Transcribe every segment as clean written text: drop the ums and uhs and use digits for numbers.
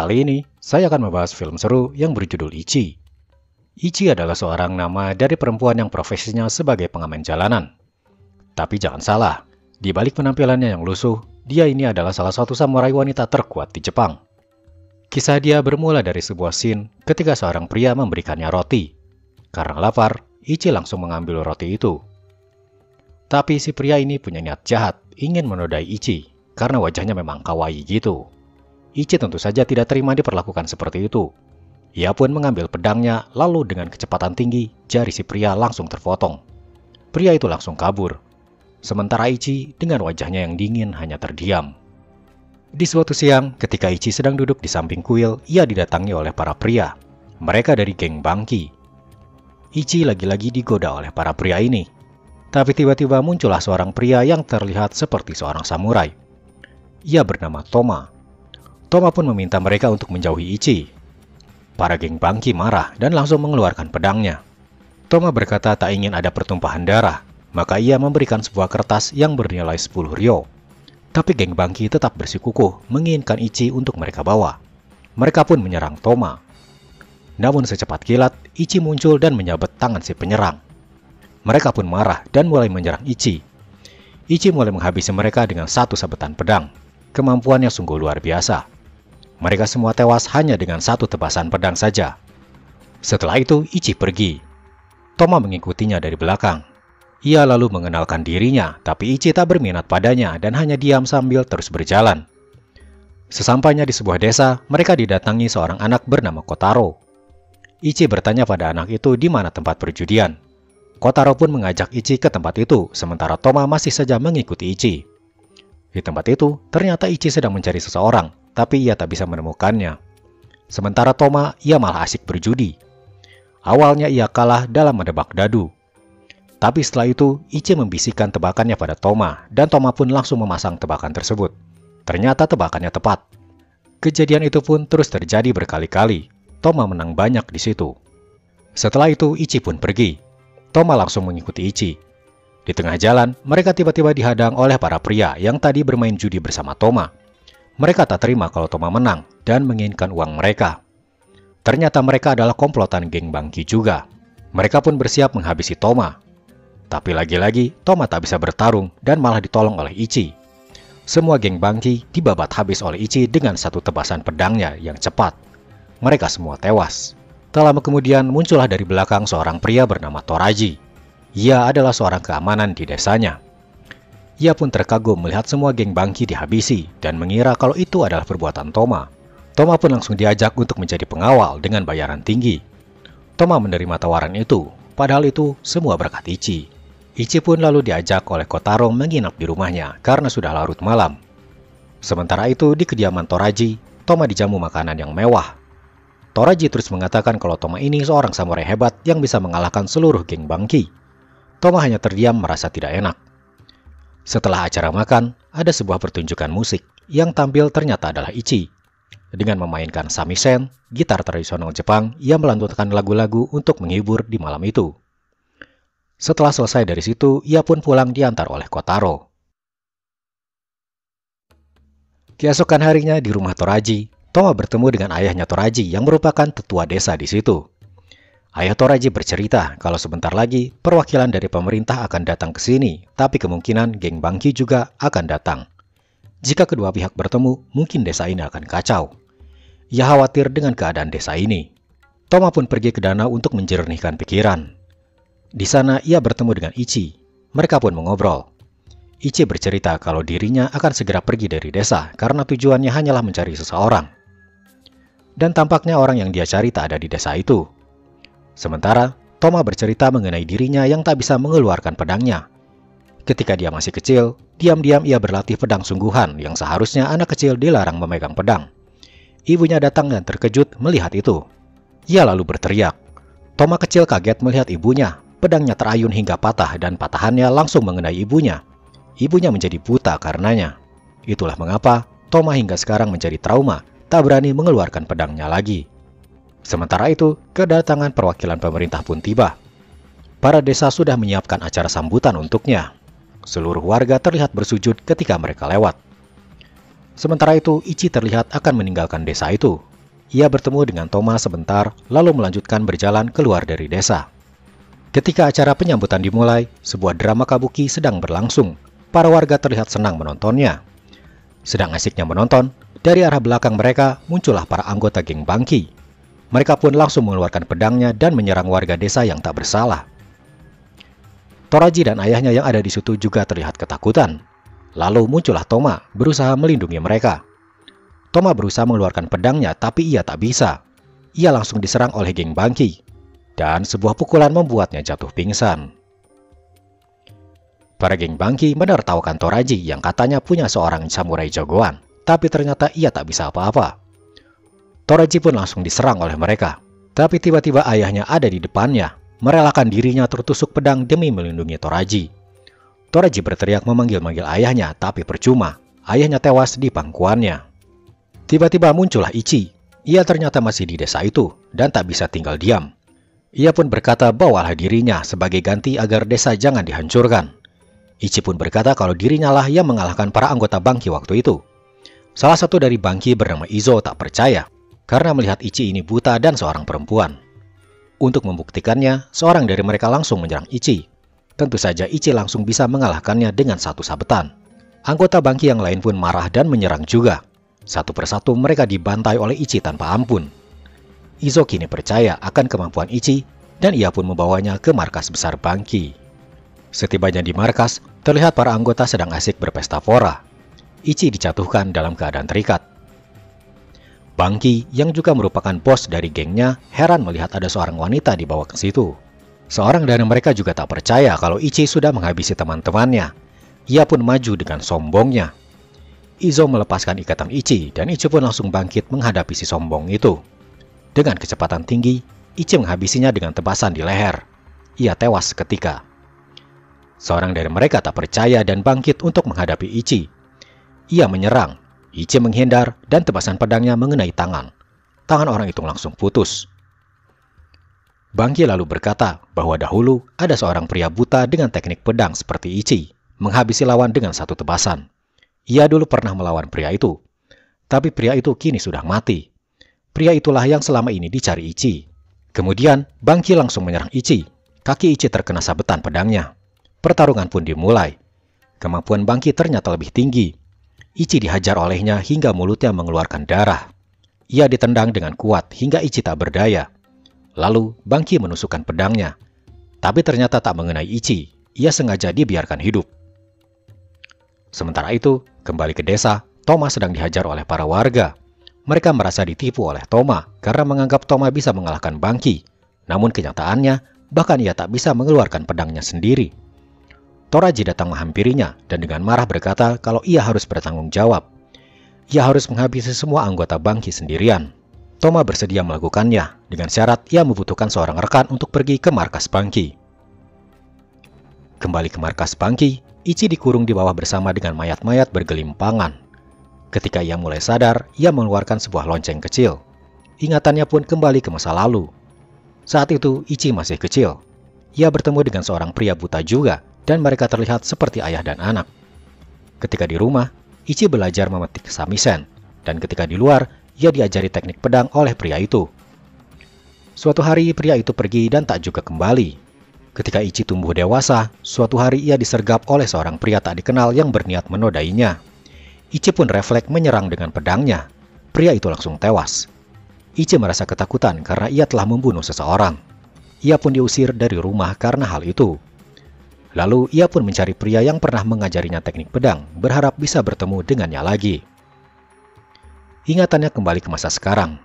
Kali ini, saya akan membahas film seru yang berjudul Ichi. Ichi adalah seorang nama dari perempuan yang profesinya sebagai pengamen jalanan. Tapi jangan salah, di balik penampilannya yang lusuh, dia ini adalah salah satu samurai wanita terkuat di Jepang. Kisah dia bermula dari sebuah scene ketika seorang pria memberikannya roti. Karena lapar, Ichi langsung mengambil roti itu. Tapi si pria ini punya niat jahat, ingin menodai Ichi, karena wajahnya memang kawaii gitu. Ichi tentu saja tidak terima diperlakukan seperti itu. Ia pun mengambil pedangnya, lalu dengan kecepatan tinggi, jari si pria langsung terpotong. Pria itu langsung kabur. Sementara Ichi dengan wajahnya yang dingin hanya terdiam. Di suatu siang, ketika Ichi sedang duduk di samping kuil, ia didatangi oleh para pria. Mereka dari geng Bangki. Ichi lagi-lagi digoda oleh para pria ini. Tapi tiba-tiba muncullah seorang pria yang terlihat seperti seorang samurai. Ia bernama Toma. Toma pun meminta mereka untuk menjauhi Ichi. Para geng Bangki marah dan langsung mengeluarkan pedangnya. Toma berkata tak ingin ada pertumpahan darah, maka ia memberikan sebuah kertas yang bernilai 10 ryo. Tapi geng Bangki tetap bersikukuh menginginkan Ichi untuk mereka bawa. Mereka pun menyerang Toma. Namun secepat kilat, Ichi muncul dan menyabet tangan si penyerang. Mereka pun marah dan mulai menyerang Ichi. Ichi mulai menghabisi mereka dengan satu sabetan pedang. Kemampuannya sungguh luar biasa. Mereka semua tewas hanya dengan satu tebasan pedang saja. Setelah itu, Ichi pergi. Toma mengikutinya dari belakang. Ia lalu mengenalkan dirinya, tapi Ichi tak berminat padanya dan hanya diam sambil terus berjalan. Sesampainya di sebuah desa, mereka didatangi seorang anak bernama Kotaro. Ichi bertanya pada anak itu di mana tempat perjudian. Kotaro pun mengajak Ichi ke tempat itu, sementara Toma masih saja mengikuti Ichi. Di tempat itu, ternyata Ichi sedang mencari seseorang, tapi ia tak bisa menemukannya. Sementara Toma, ia malah asik berjudi. Awalnya ia kalah dalam menebak dadu. Tapi setelah itu, Ichi membisikkan tebakannya pada Toma, dan Toma pun langsung memasang tebakan tersebut. Ternyata tebakannya tepat. Kejadian itu pun terus terjadi berkali-kali. Toma menang banyak di situ. Setelah itu, Ichi pun pergi. Toma langsung mengikuti Ichi. Di tengah jalan, mereka tiba-tiba dihadang oleh para pria yang tadi bermain judi bersama Toma. Mereka tak terima kalau Toma menang dan menginginkan uang mereka. Ternyata mereka adalah komplotan geng Bangki juga. Mereka pun bersiap menghabisi Toma. Tapi lagi-lagi, Toma tak bisa bertarung dan malah ditolong oleh Ichi. Semua geng Bangki dibabat habis oleh Ichi dengan satu tebasan pedangnya yang cepat. Mereka semua tewas. Tak lama kemudian muncullah dari belakang seorang pria bernama Toraji. Ia adalah seorang keamanan di desanya. Ia pun terkagum melihat semua geng Bangki dihabisi dan mengira kalau itu adalah perbuatan Toma. Toma pun langsung diajak untuk menjadi pengawal dengan bayaran tinggi. Toma menerima tawaran itu, padahal itu semua berkat Ichi. Ichi pun lalu diajak oleh Kotaro menginap di rumahnya karena sudah larut malam. Sementara itu di kediaman Toraji, Toma dijamu makanan yang mewah. Toraji terus mengatakan kalau Toma ini seorang samurai hebat yang bisa mengalahkan seluruh geng Bangki. Toma hanya terdiam merasa tidak enak. Setelah acara makan, ada sebuah pertunjukan musik yang tampil ternyata adalah Ichi. Dengan memainkan samisen, gitar tradisional Jepang, ia melantunkan lagu-lagu untuk menghibur di malam itu. Setelah selesai dari situ, ia pun pulang diantar oleh Kotaro. Keesokan harinya di rumah Toraji, Toma bertemu dengan ayahnya Toraji yang merupakan tetua desa di situ. Ayah Toraji bercerita kalau sebentar lagi perwakilan dari pemerintah akan datang ke sini, tapi kemungkinan geng Bangki juga akan datang. Jika kedua pihak bertemu, mungkin desa ini akan kacau. Ia khawatir dengan keadaan desa ini. Toma pun pergi ke danau untuk menjernihkan pikiran. Di sana ia bertemu dengan Ichi. Mereka pun mengobrol. Ichi bercerita kalau dirinya akan segera pergi dari desa karena tujuannya hanyalah mencari seseorang. Dan tampaknya orang yang dia cari tak ada di desa itu. Sementara, Toma bercerita mengenai dirinya yang tak bisa mengeluarkan pedangnya. Ketika dia masih kecil, diam-diam ia berlatih pedang sungguhan yang seharusnya anak kecil dilarang memegang pedang. Ibunya datang dan terkejut melihat itu. Ia lalu berteriak. Toma kecil kaget melihat ibunya. Pedangnya terayun hingga patah dan patahannya langsung mengenai ibunya. Ibunya menjadi buta karenanya. Itulah mengapa Toma hingga sekarang menjadi trauma, tak berani mengeluarkan pedangnya lagi. Sementara itu, kedatangan perwakilan pemerintah pun tiba. Para desa sudah menyiapkan acara sambutan untuknya. Seluruh warga terlihat bersujud ketika mereka lewat. Sementara itu, Ichi terlihat akan meninggalkan desa itu. Ia bertemu dengan Toma sebentar, lalu melanjutkan berjalan keluar dari desa. Ketika acara penyambutan dimulai, sebuah drama kabuki sedang berlangsung. Para warga terlihat senang menontonnya. Sedang asiknya menonton, dari arah belakang mereka muncullah para anggota geng Bangki. Mereka pun langsung mengeluarkan pedangnya dan menyerang warga desa yang tak bersalah. Toraji dan ayahnya yang ada di situ juga terlihat ketakutan. Lalu muncullah Toma, berusaha melindungi mereka. Toma berusaha mengeluarkan pedangnya, tapi ia tak bisa. Ia langsung diserang oleh geng Bangki, dan sebuah pukulan membuatnya jatuh pingsan. Para geng Bangki menertawakan Toraji yang katanya punya seorang samurai jagoan, tapi ternyata ia tak bisa apa-apa. Toraji pun langsung diserang oleh mereka, tapi tiba-tiba ayahnya ada di depannya, merelakan dirinya tertusuk pedang demi melindungi Toraji. Toraji berteriak memanggil-manggil ayahnya, tapi percuma, ayahnya tewas di pangkuannya. Tiba-tiba muncullah Ichi. Ia ternyata masih di desa itu, dan tak bisa tinggal diam. Ia pun berkata bawalah dirinya sebagai ganti agar desa jangan dihancurkan. Ichi pun berkata kalau dirinya lah yang mengalahkan para anggota Bangki waktu itu. Salah satu dari Bangki bernama Izo tak percaya, karena melihat Ichi ini buta dan seorang perempuan. Untuk membuktikannya, seorang dari mereka langsung menyerang Ichi. Tentu saja Ichi langsung bisa mengalahkannya dengan satu sabetan. Anggota Bangki yang lain pun marah dan menyerang juga. Satu persatu mereka dibantai oleh Ichi tanpa ampun. Izo kini percaya akan kemampuan Ichi, dan ia pun membawanya ke markas besar Bangki. Setibanya di markas, terlihat para anggota sedang asik berpesta pora. Ichi dijatuhkan dalam keadaan terikat. Bangki, yang juga merupakan bos dari gengnya, heran melihat ada seorang wanita dibawa ke situ. Seorang dari mereka juga tak percaya kalau Ichi sudah menghabisi teman-temannya. Ia pun maju dengan sombongnya. Izo melepaskan ikatan Ichi, dan Ichi pun langsung bangkit menghadapi si sombong itu. Dengan kecepatan tinggi, Ichi menghabisinya dengan tebasan di leher. Ia tewas seketika. Seorang dari mereka tak percaya dan bangkit untuk menghadapi Ichi. Ia menyerang, Ichi menghindar, dan tebasan pedangnya mengenai tangan. Tangan orang itu langsung putus. Bangki lalu berkata bahwa dahulu ada seorang pria buta dengan teknik pedang seperti Ichi, menghabisi lawan dengan satu tebasan. Ia dulu pernah melawan pria itu, tapi pria itu kini sudah mati. Pria itulah yang selama ini dicari Ichi. Kemudian, Bangki langsung menyerang Ichi. Kaki Ichi terkena sabetan pedangnya. Pertarungan pun dimulai. Kemampuan Bangki ternyata lebih tinggi. Ichi dihajar olehnya hingga mulutnya mengeluarkan darah. Ia ditendang dengan kuat hingga Ichi tak berdaya. Lalu Bangki menusukkan pedangnya. Tapi ternyata tak mengenai Ichi. Ia sengaja dibiarkan hidup. Sementara itu, kembali ke desa, Toma sedang dihajar oleh para warga. Mereka merasa ditipu oleh Toma karena menganggap Toma bisa mengalahkan Bangki. Namun kenyataannya, bahkan ia tak bisa mengeluarkan pedangnya sendiri. Toraji datang menghampirinya dan dengan marah berkata kalau ia harus bertanggung jawab. Ia harus menghabisi semua anggota Bangki sendirian. Toma bersedia melakukannya dengan syarat ia membutuhkan seorang rekan untuk pergi ke markas Bangki. Kembali ke markas Bangki, Ichi dikurung di bawah bersama dengan mayat-mayat bergelimpangan. Ketika ia mulai sadar, ia mengeluarkan sebuah lonceng kecil. Ingatannya pun kembali ke masa lalu. Saat itu, Ichi masih kecil. Ia bertemu dengan seorang pria buta juga, dan mereka terlihat seperti ayah dan anak. Ketika di rumah, Ichi belajar memetik samisen, dan ketika di luar, ia diajari teknik pedang oleh pria itu. Suatu hari, pria itu pergi dan tak juga kembali. Ketika Ichi tumbuh dewasa, suatu hari ia disergap oleh seorang pria tak dikenal yang berniat menodainya. Ichi pun refleks menyerang dengan pedangnya. Pria itu langsung tewas. Ichi merasa ketakutan karena ia telah membunuh seseorang. Ia pun diusir dari rumah karena hal itu. Lalu ia pun mencari pria yang pernah mengajarinya teknik pedang, berharap bisa bertemu dengannya lagi. Ingatannya kembali ke masa sekarang.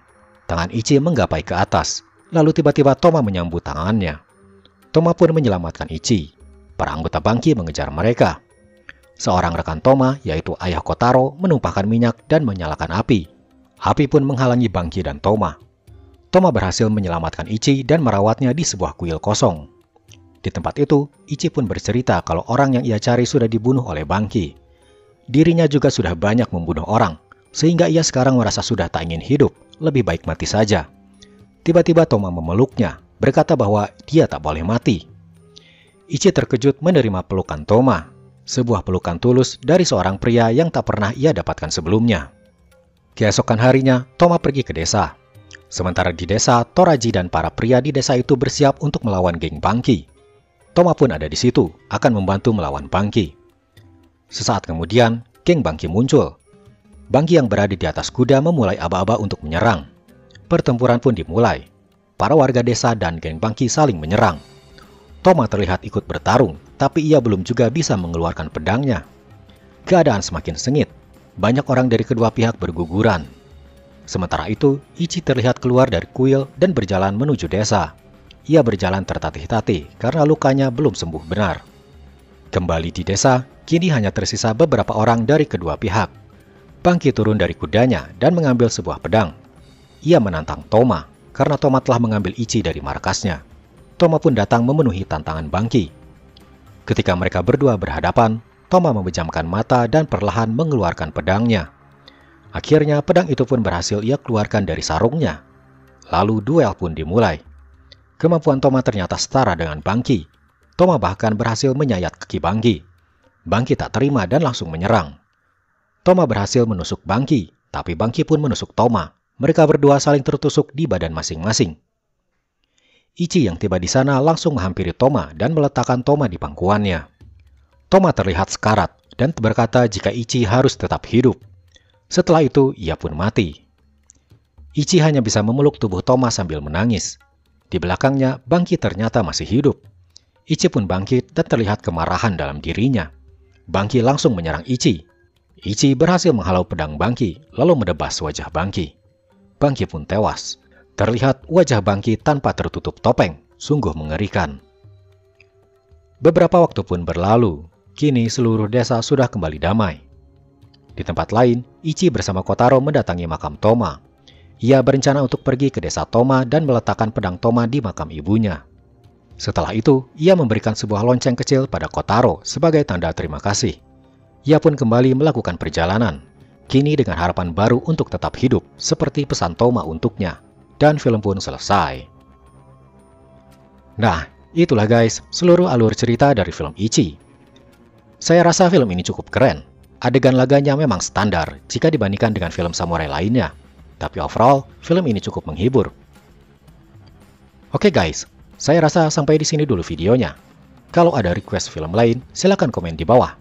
Tangan Ichi menggapai ke atas, lalu tiba-tiba Toma menyambut tangannya. Toma pun menyelamatkan Ichi. Para anggota Bangki mengejar mereka. Seorang rekan Toma, yaitu ayah Kotaro, menumpahkan minyak dan menyalakan api. Api pun menghalangi Bangki dan Toma. Toma berhasil menyelamatkan Ichi dan merawatnya di sebuah kuil kosong. Di tempat itu, Ichi pun bercerita kalau orang yang ia cari sudah dibunuh oleh Bangki. Dirinya juga sudah banyak membunuh orang, sehingga ia sekarang merasa sudah tak ingin hidup, lebih baik mati saja. Tiba-tiba Toma memeluknya, berkata bahwa dia tak boleh mati. Ichi terkejut menerima pelukan Toma, sebuah pelukan tulus dari seorang pria yang tak pernah ia dapatkan sebelumnya. Keesokan harinya, Toma pergi ke desa. Sementara di desa, Toraji dan para pria di desa itu bersiap untuk melawan geng Bangki. Toma pun ada di situ, akan membantu melawan Bangki. Sesaat kemudian, geng Bangki muncul. Bangki yang berada di atas kuda memulai aba-aba untuk menyerang. Pertempuran pun dimulai. Para warga desa dan geng Bangki saling menyerang. Toma terlihat ikut bertarung, tapi ia belum juga bisa mengeluarkan pedangnya. Keadaan semakin sengit. Banyak orang dari kedua pihak berguguran. Sementara itu, Ichi terlihat keluar dari kuil dan berjalan menuju desa. Ia berjalan tertatih-tatih karena lukanya belum sembuh benar. Kembali di desa, kini hanya tersisa beberapa orang dari kedua pihak. Bangki turun dari kudanya dan mengambil sebuah pedang. Ia menantang Toma, karena Toma telah mengambil Ichi dari markasnya. Toma pun datang memenuhi tantangan Bangki. Ketika mereka berdua berhadapan, Toma memejamkan mata dan perlahan mengeluarkan pedangnya. Akhirnya pedang itu pun berhasil ia keluarkan dari sarungnya. Lalu duel pun dimulai. Kemampuan Toma ternyata setara dengan Bangki. Toma bahkan berhasil menyayat kaki Bangki. Bangki tak terima dan langsung menyerang. Toma berhasil menusuk Bangki, tapi Bangki pun menusuk Toma. Mereka berdua saling tertusuk di badan masing-masing. Ichi yang tiba di sana langsung menghampiri Toma dan meletakkan Toma di pangkuannya. Toma terlihat sekarat dan berkata jika Ichi harus tetap hidup. Setelah itu, ia pun mati. Ichi hanya bisa memeluk tubuh Toma sambil menangis. Di belakangnya, Bangki ternyata masih hidup. Ichi pun bangkit dan terlihat kemarahan dalam dirinya. Bangki langsung menyerang Ichi. Ichi berhasil menghalau pedang Bangki, lalu menebas wajah Bangki. Bangki pun tewas. Terlihat wajah Bangki tanpa tertutup topeng, sungguh mengerikan. Beberapa waktu pun berlalu, kini seluruh desa sudah kembali damai. Di tempat lain, Ichi bersama Kotaro mendatangi makam Toma. Ia berencana untuk pergi ke desa Toma dan meletakkan pedang Toma di makam ibunya. Setelah itu, ia memberikan sebuah lonceng kecil pada Kotaro sebagai tanda terima kasih. Ia pun kembali melakukan perjalanan, kini dengan harapan baru untuk tetap hidup, seperti pesan Toma untuknya. Dan film pun selesai. Nah, itulah guys, seluruh alur cerita dari film Ichi. Saya rasa film ini cukup keren. Adegan laganya memang standar jika dibandingkan dengan film samurai lainnya. Tapi overall, film ini cukup menghibur. Oke guys, saya rasa sampai di sini dulu videonya. Kalau ada request film lain, silahkan komen di bawah.